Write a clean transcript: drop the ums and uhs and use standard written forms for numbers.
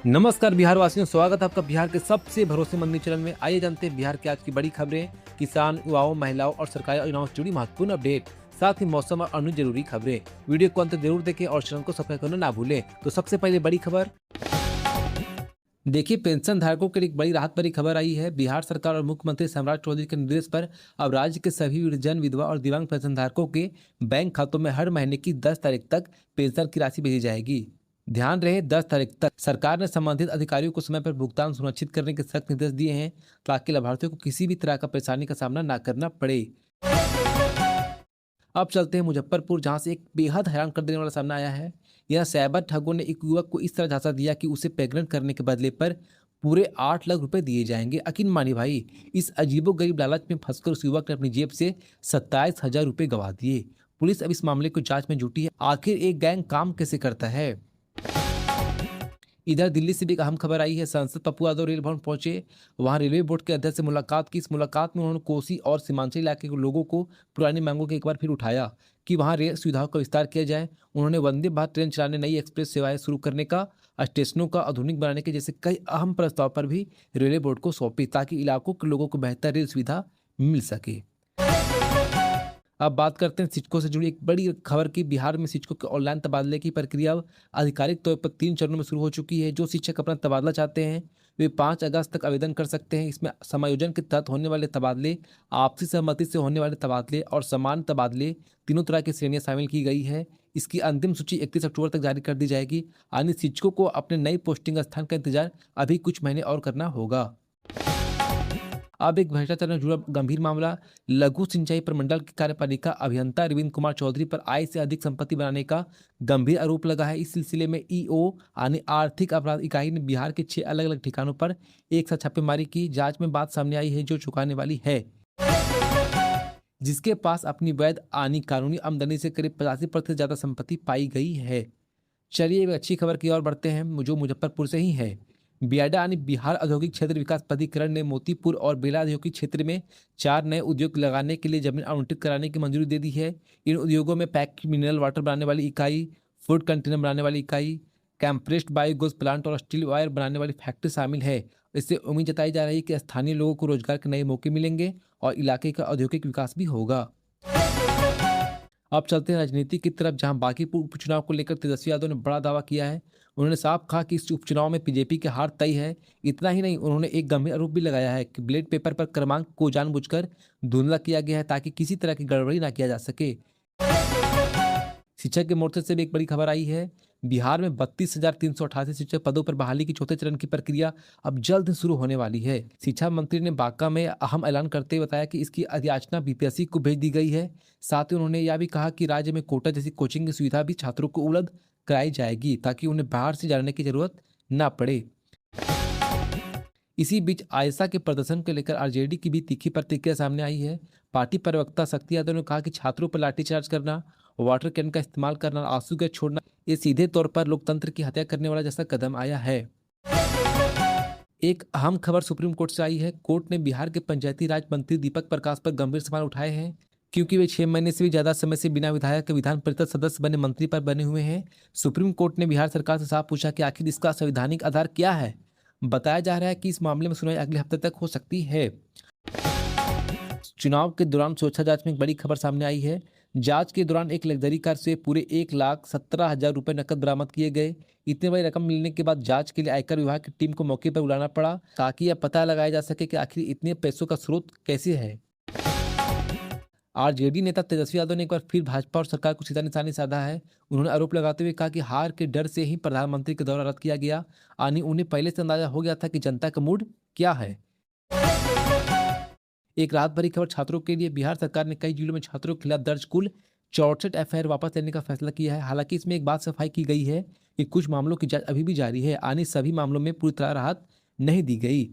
नमस्कार बिहार वासियों, स्वागत है आपका बिहार के सबसे भरोसेमंद न्यूज़ चैनल में। आइए जानते हैं बिहार की आज की बड़ी खबरें, किसान, युवाओं, महिलाओं और सरकारी योजनाओं से जुड़ी महत्वपूर्ण अपडेट, साथ ही मौसम और अन्य जरूरी खबरें। वीडियो को अंत तक जरूर देखें और चैनल को सब्सक्राइब करना ना भूलें। तो सबसे पहले बड़ी खबर देखिए, पेंशन धारकों के लिए एक बड़ी राहत भरी खबर आई है। बिहार सरकार और मुख्यमंत्री सम्राट चौधरी के निर्देश पर अब राज्य के सभी वृद्धजन, विधवा और दिव्यांग पेंशन धारकों के बैंक खातों में हर महीने की 10 तारीख तक पेंशन की राशि भेजी जाएगी। ध्यान रहे, 10 तारीख तक। सरकार ने संबंधित अधिकारियों को समय पर भुगतान सुनिश्चित करने के सख्त निर्देश दिए हैं, ताकि लाभार्थियों को किसी भी तरह का परेशानी का सामना न करना पड़े। अब चलते हैं मुजफ्फरपुर, जहां से एक बेहद हैरान कर देने वाला सामना आया है। यह साइबर ठगों ने एक युवक को इस तरह झांसा दिया कि उसे प्रेग्नेंट करने के बदले पर पूरे 8 लाख रुपए दिए जाएंगे। यकीन मानिए भाई, इस अजीबोगरीब लालच में फंसकर उस युवक ने अपनी जेब से 27,000 रुपए गंवा दिए। पुलिस अब इस मामले को जांच में जुटी है। आखिर एक गैंग काम कैसे करता है। इधर दिल्ली से भी एक अहम खबर आई है। सांसद पप्पू यादव रेल भवन पहुंचे, वहां रेलवे बोर्ड के अध्यक्ष से मुलाकात की। इस मुलाकात में उन्होंने कोसी और सीमांचल इलाके के लोगों को पुरानी मांगों को एक बार फिर उठाया कि वहां रेल सुविधाओं का विस्तार किया जाए। उन्होंने वंदे भारत ट्रेन चलाने, नई एक्सप्रेस सेवाएं शुरू करने का, स्टेशनों का आधुनिक बनाने के जैसे कई अहम प्रस्ताव पर भी रेलवे बोर्ड को सौंपी, ताकि इलाकों के लोगों को बेहतर रेल सुविधा मिल सके। अब बात करते हैं शिक्षकों से जुड़ी एक बड़ी खबर की। बिहार में शिक्षकों के ऑनलाइन तबादले की प्रक्रिया अब आधिकारिक तौर पर 3 चरणों में शुरू हो चुकी है। जो शिक्षक अपना तबादला चाहते हैं वे 5 अगस्त तक आवेदन कर सकते हैं। इसमें समायोजन के तहत होने वाले तबादले, आपसी सहमति से होने वाले तबादले और समान तबादले, तीनों तरह की श्रेणियां शामिल की गई है। इसकी अंतिम सूची 31 अक्टूबर तक जारी कर दी जाएगी। यानी शिक्षकों को अपने नई पोस्टिंग स्थान का इंतजार अभी कुछ महीने और करना होगा। अब एक भ्रष्टाचार से जुड़ा गंभीर मामला। लघु सिंचाई प्रमंडल के कार्यपालिका अभियंता अरविंद कुमार चौधरी पर आय से अधिक संपत्ति बनाने का गंभीर आरोप लगा है। इस सिलसिले में ईओ यानी आर्थिक अपराध इकाई ने बिहार के 6 अलग अलग ठिकानों पर एक साथ छापेमारी की। जांच में बात सामने आई है जो चौंकाने वाली है, जिसके पास अपनी वैध यानी कानूनी आमदनी से करीब 85% ज्यादा संपत्ति पाई गई है। चलिए एक अच्छी खबर की ओर बढ़ते हैं, जो मुजफ्फरपुर से ही है। बियाडा यानी बिहार औद्योगिक क्षेत्र विकास प्राधिकरण ने मोतीपुर और बेला औद्योगिक क्षेत्र में 4 नए उद्योग लगाने के लिए जमीन आवंटित कराने की मंजूरी दे दी है। इन उद्योगों में पैक मिनरल वाटर बनाने वाली इकाई, फूड कंटेनर बनाने वाली इकाई, कैम्प्रेस्ड बायोगैस प्लांट और स्टील वायर बनाने वाली फैक्ट्री शामिल है। इससे उम्मीद जताई जा रही है कि स्थानीय लोगों को रोजगार के नए मौके मिलेंगे और इलाके का औद्योगिक विकास भी होगा। अब चलते हैं राजनीति की तरफ, जहां बांकीपुर उपचुनाव को लेकर तेजस्वी यादव ने बड़ा दावा किया है। उन्होंने साफ कहा कि इस उपचुनाव में बीजेपी की हार तय है। इतना ही नहीं, उन्होंने एक गंभीर आरोप भी लगाया है कि बैलेट पेपर पर क्रमांक को जानबूझकर धुंधला किया गया है, ताकि किसी तरह की गड़बड़ी ना किया जा सके। शिक्षक के मोर्चे से भी एक बड़ी खबर आई है। बिहार में 32,388 शिक्षक पदों पर बहाली की चौथे चरण की प्रक्रिया अब जल्द ही शुरू होने वाली है। शिक्षा मंत्री ने बांका में अहम ऐलान करते हुए बताया कि इसकी अधियाचना बीपीएससी को भेज दी गई है। साथ ही उन्होंने यह भी कहा कि राज्य में कोटा जैसी कोचिंग की सुविधा भी छात्रों को उपलब्ध कराई जाएगी, ताकि उन्हें बाहर से जाने की जरूरत न पड़े। इसी बीच आयशा के प्रदर्शन को लेकर आरजेडी की भी तीखी प्रतिक्रिया सामने आई है। पार्टी प्रवक्ता शक्ति यादव ने कहा कि छात्रों पर लाठीचार्ज करना, वाटर कैन का इस्तेमाल करना, आंसू गैस छोड़ना, ये सीधे तौर पर लोकतंत्र की हत्या करने वाला जैसा कदम आया है। एक अहम खबर सुप्रीम कोर्ट से आई है। कोर्ट ने बिहार के पंचायती राज मंत्री दीपक प्रकाश पर गंभीर सवाल उठाए हैं, क्योंकि वे 6 महीने से भी ज्यादा समय से बिना विधायक के विधान परिषद सदस्य बने मंत्री पर बने हुए हैं। सुप्रीम कोर्ट ने बिहार सरकार से साफ पूछा कि आखिर इसका संवैधानिक आधार क्या है। बताया जा रहा है कि इस मामले में सुनवाई अगले हफ्ते तक हो सकती है। चुनाव के दौरान सुरक्षा जांच में एक बड़ी खबर सामने आई है। जांच के दौरान एक लग्जरी कार से पूरे 1,17,000 रुपए नकद बरामद किए गए। इतनी बड़ी रकम मिलने के बाद जांच के लिए आयकर विभाग की टीम को मौके पर बुलाना पड़ा, ताकि यह पता लगाया जा सके कि आखिर इतने पैसों का स्रोत कैसे है। आरजेडी नेता तेजस्वी यादव ने एक बार फिर भाजपा और सरकार को सीधा निशाने साधा है। उन्होंने आरोप लगाते हुए कहा कि हार के डर से ही प्रधानमंत्री का दौरा रद्द किया गया, यानी उन्हें पहले से अंदाजा हो गया था कि जनता का मूड क्या है। एक राहत भरी खबर छात्रों के लिए। बिहार सरकार ने कई जिलों में छात्रों के खिलाफ दर्ज कुल 64 एफआईआर वापस लेने का फैसला किया है। हालांकि इसमें एक बात सफाई की गई है कि कुछ मामलों की जांच अभी भी जारी है, यानी सभी मामलों में पूरी तरह राहत नहीं दी गई।